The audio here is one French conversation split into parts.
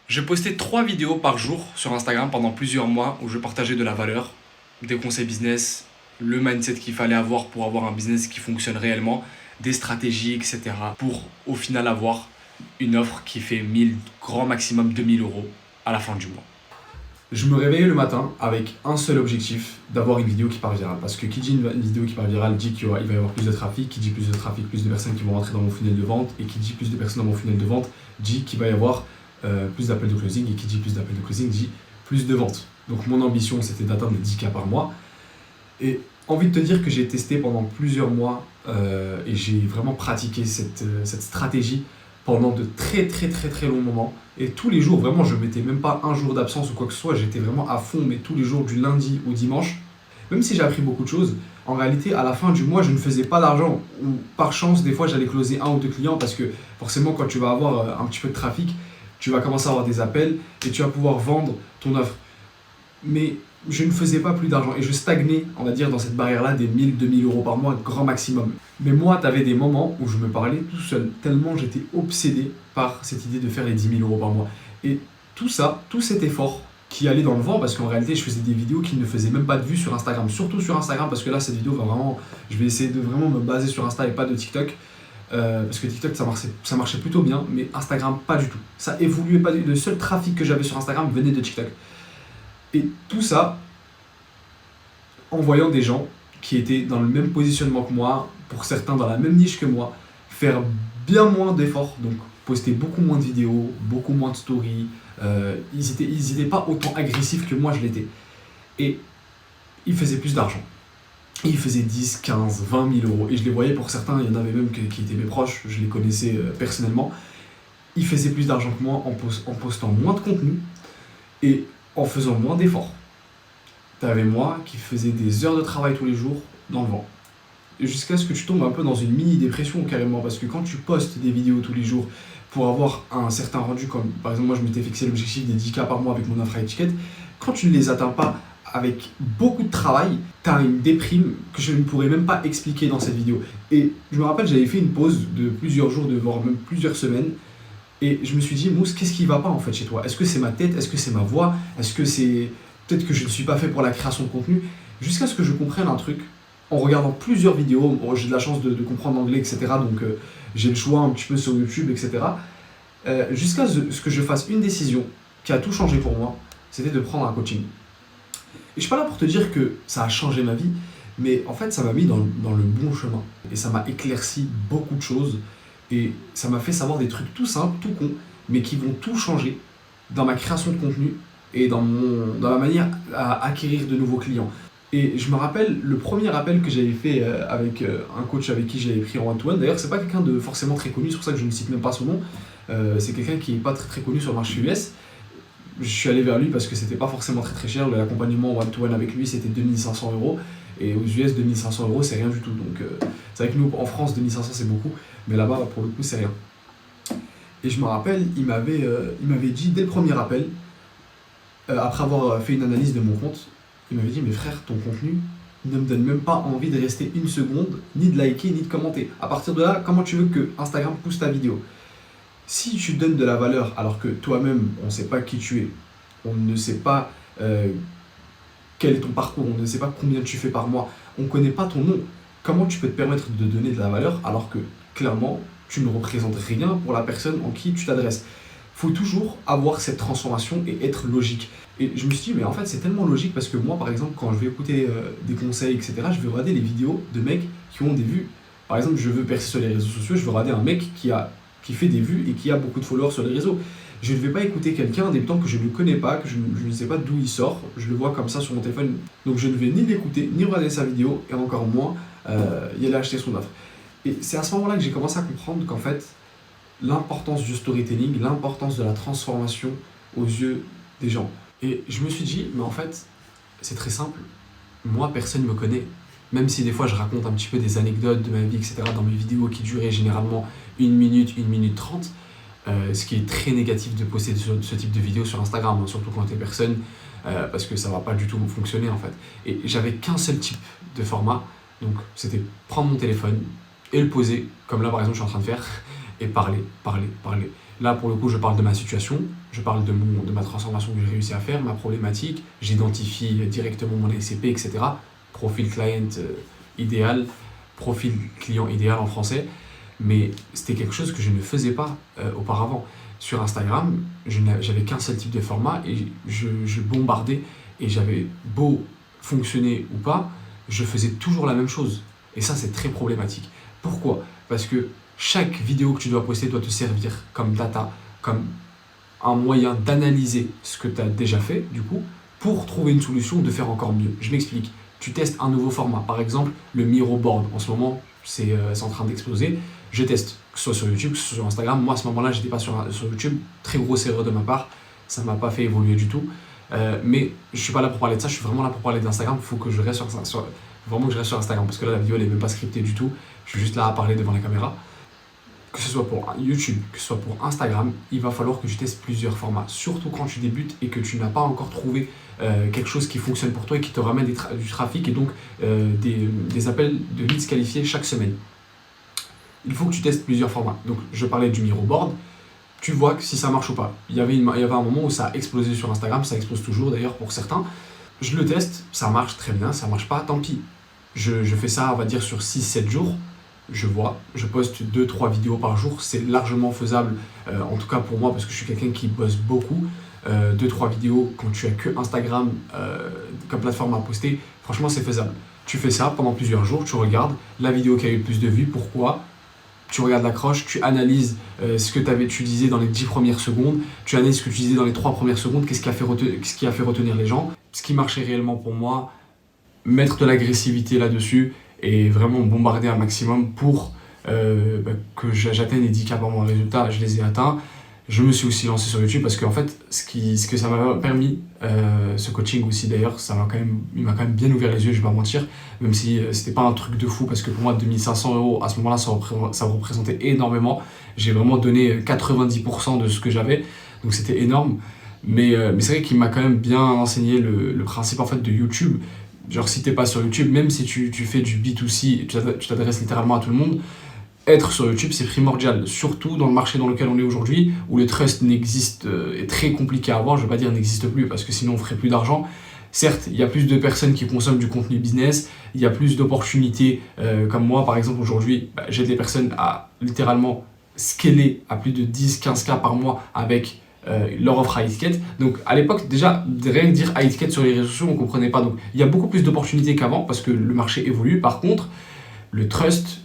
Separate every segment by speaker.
Speaker 1: Je postais 3 vidéos par jour sur Instagram pendant plusieurs mois où je partageais de la valeur, des conseils business, le mindset qu'il fallait avoir pour avoir un business qui fonctionne réellement, des stratégies, etc. pour au final avoir une offre qui fait 1000, grand maximum 2000 euros à la fin du mois.
Speaker 2: Je me réveillais le matin avec un seul objectif, d'avoir une vidéo qui part virale. Parce que qui dit une vidéo qui part virale dit qu'il va y avoir plus de trafic, qui dit plus de trafic, plus de personnes qui vont rentrer dans mon funnel de vente, et qui dit plus de personnes dans mon funnel de vente dit qu'il va y avoir plus d'appels de closing, et qui dit plus d'appels de closing dit plus de ventes. Donc mon ambition c'était d'atteindre les 10K par mois. Et envie de te dire que j'ai testé pendant plusieurs mois et j'ai vraiment pratiqué cette stratégie pendant de très longs moments. Et tous les jours, vraiment, je mettais même pas un jour d'absence ou quoi que ce soit, j'étais vraiment à fond, mais tous les jours du lundi au dimanche. Même si j'ai appris beaucoup de choses, en réalité, à la fin du mois, je ne faisais pas d'argent. Ou par chance, des fois, j'allais closer un ou deux clients parce que forcément, quand tu vas avoir un petit peu de trafic, tu vas commencer à avoir des appels et tu vas pouvoir vendre ton offre. Mais je ne faisais pas plus d'argent et je stagnais, on va dire, dans cette barrière-là des 1000, 2000 euros par mois, grand maximum. Mais moi, tu avais des moments où je me parlais tout seul, tellement j'étais obsédé par cette idée de faire les 10 000 euros par mois. Et tout ça, tout cet effort qui allait dans le vent, parce qu'en réalité, je faisais des vidéos qui ne faisaient même pas de vues sur Instagram, surtout sur Instagram, parce que là, cette vidéo va vraiment, je vais essayer de vraiment me baser sur Insta et pas de TikTok. Parce que TikTok ça marchait plutôt bien, mais Instagram pas du tout. Ça évoluait pas du tout. Le seul trafic que j'avais sur Instagram venait de TikTok. Et tout ça en voyant des gens qui étaient dans le même positionnement que moi, pour certains dans la même niche que moi, faire bien moins d'efforts, donc poster beaucoup moins de vidéos, beaucoup moins de stories, ils étaient pas autant agressifs que moi je l'étais. Et ils faisaient plus d'argent. Ils faisaient 10, 15, 20 000 euros. Et je les voyais pour certains, il y en avait même qui étaient mes proches, je les connaissais personnellement. Ils faisaient plus d'argent que moi en postant moins de contenu et en faisant moins d'efforts. T'avais moi qui faisais des heures de travail tous les jours dans le vent. Jusqu'à ce que tu tombes un peu dans une mini-dépression carrément, parce que quand tu postes des vidéos tous les jours pour avoir un certain rendu, comme par exemple moi je m'étais fixé l'objectif des 10K par mois avec mon offre à étiquette, quand tu ne les atteins pas avec beaucoup de travail, tu as une déprime que je ne pourrais même pas expliquer dans cette vidéo. Et je me rappelle, j'avais fait une pause de plusieurs jours, voire même plusieurs semaines, et je me suis dit, Mousse, qu'est-ce qui va pas en fait chez toi? Est-ce que c'est ma tête? Est-ce que c'est ma voix? Est-ce que c'est peut-être que je ne suis pas fait pour la création de contenu? Jusqu'à ce que je comprenne un truc, en regardant plusieurs vidéos, j'ai de la chance de comprendre l'anglais, etc. Donc j'ai le choix un petit peu sur YouTube, etc. Jusqu'à ce que je fasse une décision qui a tout changé pour moi, c'était de prendre un coaching. Et je suis pas là pour te dire que ça a changé ma vie, mais en fait ça m'a mis dans le bon chemin. Et ça m'a éclairci beaucoup de choses. Et ça m'a fait savoir des trucs tout simples, tout cons, mais qui vont tout changer dans ma création de contenu et dans ma manière à acquérir de nouveaux clients. Et je me rappelle le premier appel que j'avais fait avec un coach avec qui j'avais pris en one-to-one. D'ailleurs, c'est pas quelqu'un de forcément très connu, c'est pour ça que je ne cite même pas son nom. C'est quelqu'un qui n'est pas très connu sur le marché US. Je suis allé vers lui parce que c'était pas forcément très cher. L'accompagnement one-to-one avec lui, c'était 2500 euros. Et aux US, 2500 euros, c'est rien du tout. Donc, c'est vrai que nous, en France, 2500 c'est beaucoup. Mais là-bas, pour le coup, c'est rien. Et je me rappelle, il m'avait dit dès le premier appel, après avoir fait une analyse de mon compte, il m'avait dit, mais frère, ton contenu ne me donne même pas envie de rester une seconde, ni de liker, ni de commenter. À partir de là, comment tu veux que Instagram pousse ta vidéo? Si tu donnes de la valeur alors que toi-même, on ne sait pas qui tu es, on ne sait pas quel est ton parcours, on ne sait pas combien tu fais par mois, on ne connaît pas ton nom, comment tu peux te permettre de donner de la valeur alors que clairement, tu ne représentes rien pour la personne en qui tu t'adresses? Il faut toujours avoir cette transformation et être logique. Et je me suis dit, mais en fait, c'est tellement logique parce que moi, par exemple, quand je vais écouter des conseils, etc., je vais regarder les vidéos de mecs qui ont des vues. Par exemple, je veux percer sur les réseaux sociaux, je veux regarder un mec qui fait des vues et qui a beaucoup de followers sur les réseaux. Je ne vais pas écouter quelqu'un, un débutant que je ne connais pas, que je ne sais pas d'où il sort, je le vois comme ça sur mon téléphone. Donc je ne vais ni l'écouter, ni regarder sa vidéo, et encore moins y aller acheter son offre. Et c'est à ce moment-là que j'ai commencé à comprendre qu'en fait, l'importance du storytelling, l'importance de la transformation aux yeux des gens. Et je me suis dit, mais en fait, c'est très simple, moi personne ne me connaît. Même si des fois je raconte un petit peu des anecdotes de ma vie, etc. dans mes vidéos qui duraient généralement 1 minute, 1 minute 30, ce qui est très négatif de poster ce type de vidéos sur Instagram, hein, surtout quand t'es personne, parce que ça va pas du tout fonctionner en fait. Et j'avais qu'un seul type de format, donc c'était prendre mon téléphone et le poser, comme là par exemple je suis en train de faire, et parler. Là, pour le coup, je parle de ma situation, je parle de ma transformation que j'ai réussi à faire, ma problématique, j'identifie directement mon ACP, etc. Profil client idéal, profil client idéal en français. Mais c'était quelque chose que je ne faisais pas auparavant. Sur Instagram, j'avais qu'un seul type de format et je bombardais, et j'avais beau fonctionner ou pas, je faisais toujours la même chose. Et ça, c'est très problématique. Pourquoi ? Parce que chaque vidéo que tu dois poster doit te servir comme data, comme un moyen d'analyser ce que tu as déjà fait, du coup, pour trouver une solution de faire encore mieux. Je m'explique. Tu testes un nouveau format, par exemple le Miro Board. En ce moment, c'est en train d'exploser. Je teste, que ce soit sur YouTube, que ce soit sur Instagram. Moi, à ce moment-là, j'étais pas sur YouTube. Très grosse erreur de ma part. Ça m'a pas fait évoluer du tout. Mais je suis pas là pour parler de ça. Je suis vraiment là pour parler d'Instagram. Il faut que je reste vraiment que je reste sur Instagram, parce que là, la vidéo, elle est même pas scriptée du tout. Je suis juste là à parler devant la caméra. Que ce soit pour YouTube, que ce soit pour Instagram, il va falloir que tu testes plusieurs formats. Surtout quand tu débutes et que tu n'as pas encore trouvé quelque chose qui fonctionne pour toi et qui te ramène du trafic et donc des appels de leads qualifiés chaque semaine. Il faut que tu testes plusieurs formats. Donc je parlais du Miro Board, tu vois que si ça marche ou pas. Il y avait un moment où ça a explosé sur Instagram, ça explose toujours d'ailleurs pour certains. Je le teste, ça marche très bien, ça marche pas, tant pis. Je fais ça, on va dire, sur 6-7 jours. Je poste 2-3 vidéos par jour, c'est largement faisable, en tout cas pour moi, parce que je suis quelqu'un qui bosse beaucoup. 2-3 vidéos quand tu as que Instagram comme plateforme à poster, franchement c'est faisable. Tu fais ça pendant plusieurs jours, tu regardes la vidéo qui a eu le plus de vues, pourquoi, tu regardes l'accroche, tu analyses ce que tu avais utilisé dans les 10 premières secondes, tu analyses ce que tu disais dans les 3 premières secondes, qu'est-ce qui a fait retenir les gens, ce qui marchait réellement pour moi, mettre de l'agressivité là-dessus et vraiment bombarder un maximum pour que j'atteigne les 10K par mois. Résultat, je les ai atteints. Je me suis aussi lancé sur YouTube parce qu'en fait, ce que ça m'a permis, ce coaching aussi d'ailleurs, il m'a quand même bien ouvert les yeux, je vais pas mentir, même si c'était pas un truc de fou, parce que pour moi 2500 € à ce moment-là, ça représentait énormément. J'ai vraiment donné 90% de ce que j'avais, donc c'était énorme. Mais c'est vrai qu'il m'a quand même bien enseigné le principe en fait de YouTube. Genre si t'es pas sur YouTube, même si tu fais du B2C, tu t'adresses littéralement à tout le monde, être sur YouTube c'est primordial, surtout dans le marché dans lequel on est aujourd'hui, où le trust est très compliqué à avoir. Je veux pas dire n'existe plus, parce que sinon on ferait plus d'argent. Certes, il y a plus de personnes qui consomment du contenu business, il y a plus d'opportunités, comme moi par exemple aujourd'hui, j'aide les personnes à littéralement scaler à plus de 10-15K par mois avec leur offre high ticket. Donc à l'époque déjà, rien que dire high ticket sur les réseaux sociaux, on ne comprenait pas. Donc il y a beaucoup plus d'opportunités qu'avant parce que le marché évolue. Par contre, le trust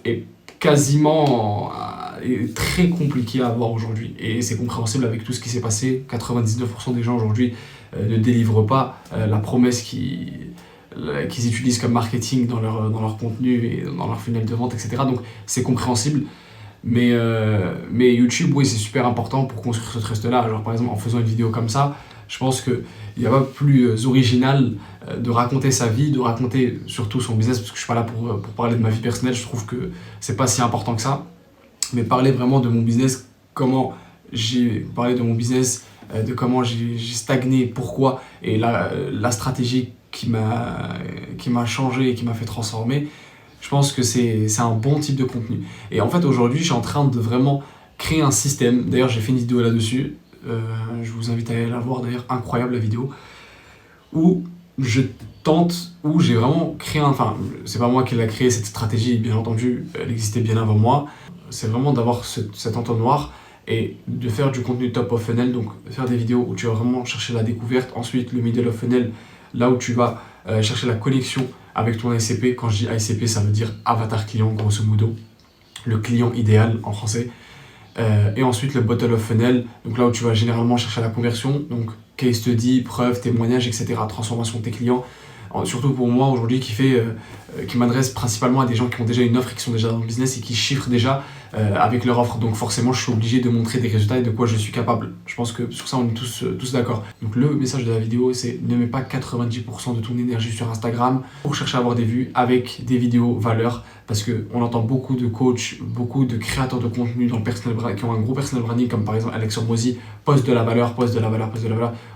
Speaker 2: est très compliqué à avoir aujourd'hui, et c'est compréhensible avec tout ce qui s'est passé. 99% des gens aujourd'hui ne délivrent pas la promesse qu'ils utilisent comme marketing dans leur contenu et dans leur funnel de vente, etc. Donc c'est compréhensible. Mais YouTube, oui, c'est super important pour construire ce trust-là. Genre par exemple, en faisant une vidéo comme ça, je pense qu'il n'y a pas plus original de raconter sa vie, de raconter surtout son business, parce que je ne suis pas là pour parler de ma vie personnelle. Je trouve que c'est pas si important que ça. Mais parler vraiment de mon business, comment j'ai parlé de mon business, de comment j'ai stagné, pourquoi, et la stratégie qui m'a changé et qui m'a fait transformer. Je pense que c'est un bon type de contenu. Et en fait, aujourd'hui, je suis en train de vraiment créer un système. D'ailleurs, j'ai fait une vidéo là-dessus. Je vous invite à aller la voir, d'ailleurs, incroyable la vidéo. Où j'ai vraiment créé enfin, c'est pas moi qui l'ai créé, cette stratégie, bien entendu, elle existait bien avant moi. C'est vraiment d'avoir cet entonnoir et de faire du contenu top of funnel, donc faire des vidéos où tu vas vraiment chercher la découverte. Ensuite, le middle of funnel, là où tu vas chercher la connexion avec ton ACP. Quand je dis ACP, ça veut dire avatar client, grosso modo, le client idéal en français. Et ensuite le bottom of funnel, donc là où tu vas généralement chercher la conversion, donc case study, preuves, témoignages, etc., transformation de tes clients. Surtout pour moi aujourd'hui qui m'adresse principalement à des gens qui ont déjà une offre et qui sont déjà dans le business et qui chiffrent déjà avec leur offre. Donc forcément je suis obligé de montrer des résultats et de quoi je suis capable. Je pense que sur ça on est tous d'accord. Donc le message de la vidéo, c'est ne mets pas 90% de ton énergie sur Instagram pour chercher à avoir des vues avec des vidéos valeurs, parce qu'on entend beaucoup de coachs, beaucoup de créateurs de contenu dans le personal branding, qui ont un gros personal branding, comme par exemple Alex Hormozy, poste de la valeur.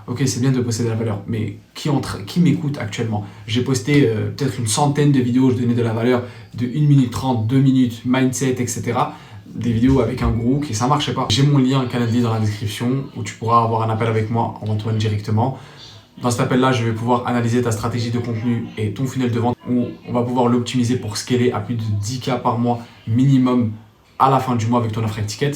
Speaker 2: Ok, c'est bien de poster de la valeur, mais qui m'écoute actuellement? J'ai posté peut-être une centaine de vidéos, je donnais de la valeur de 1 minute 30, 2 minutes, mindset, etc. des vidéos avec un gros et ça marchait pas. J'ai mon lien Calendly dans la description où tu pourras avoir un appel avec moi en one-to-one directement. Dans cet appel-là, je vais pouvoir analyser ta stratégie de contenu et ton funnel de vente où on va pouvoir l'optimiser pour scaler à plus de 10K par mois minimum à la fin du mois avec ton offre ticket.